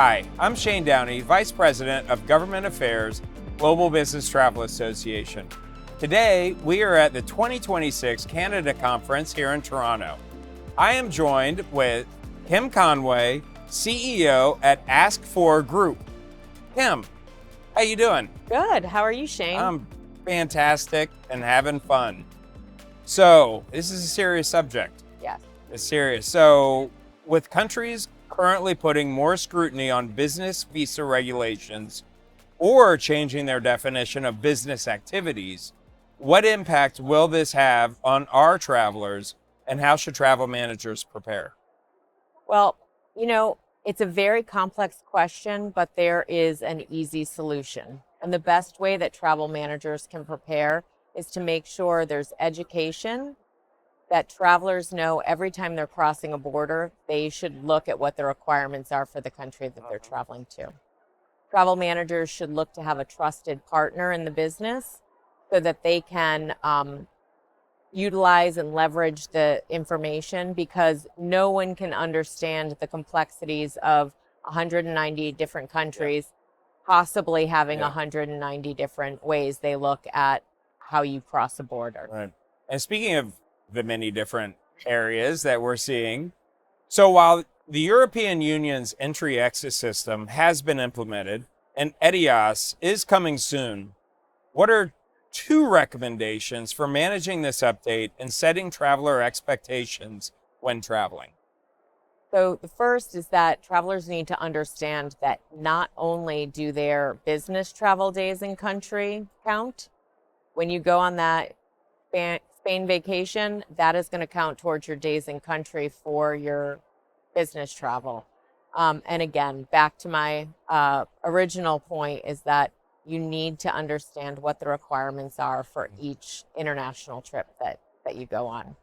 Hi, I'm Shane Downey, Vice President of Government Affairs, Global Business Travel Association. Today, we are at the 2026 Canada Conference here in Toronto. I am joined with Kim Conway, CEO at Ask4 Group. Kim, how you doing? Good. How are you, Shane? I'm fantastic and having fun. So, this is a serious subject. Yes. It's serious. So, with countries currently putting more scrutiny on business visa regulations or changing their definition of business activities, what impact will this have on our travelers, and how should travel managers prepare? Well, it's a very complex question, but there is an easy solution. And the best way that travel managers can prepare is to make sure there's education, that travelers know every time they're crossing a border, they should look at what the requirements are for the country that they're traveling to. Travel managers should look to have a trusted partner in the business so that they can utilize and leverage the information, because no one can understand the complexities of 190 different countries, possibly having 190 different ways they look at how you cross a border. Right. And speaking of the many different areas that we're seeing, so while the European Union's entry-exit system has been implemented and ETIAS is coming soon, what are two recommendations for managing this update and setting traveler expectations when traveling? So the first is that travelers need to understand that not only do their business travel days in country count, when you go on that Spain vacation, that is going to count towards your days in country for your business travel. And again, back to my original point is that you need to understand what the requirements are for each international trip that you go on.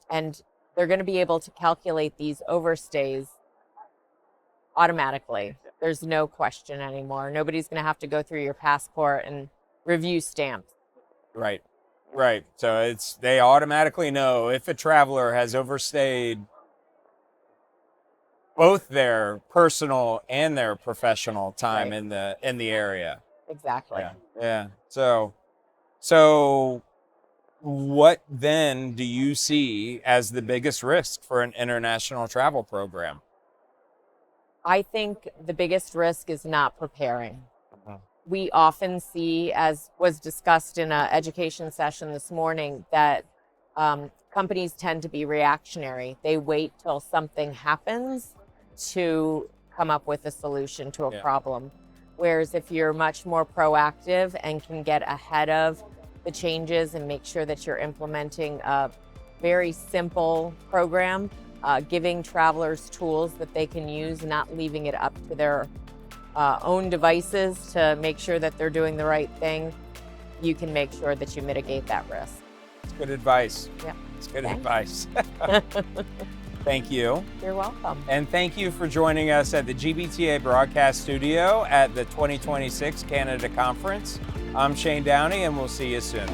And they're going to be able to calculate these overstays automatically. There's no question anymore. Nobody's going to have to go through your passport and review stamps. Right. So they automatically know if a traveler has overstayed both their personal and their professional time in the area. Exactly. Yeah. So what then do you see as the biggest risk for an international travel program? I think the biggest risk is not preparing. We often see, as was discussed in an education session this morning, that companies tend to be reactionary. They wait till something happens to come up with a solution to a problem. Whereas if you're much more proactive and can get ahead of the changes and make sure that you're implementing a very simple program, giving travelers tools that they can use, not leaving it up to their own devices to make sure that they're doing the right thing, you can make sure that you mitigate that risk. It's good advice. Yeah. It's good advice. Thank you. You're welcome. And thank you for joining us at the GBTA Broadcast Studio at the 2026 Canada Conference. I'm Shane Downey, and we'll see you soon.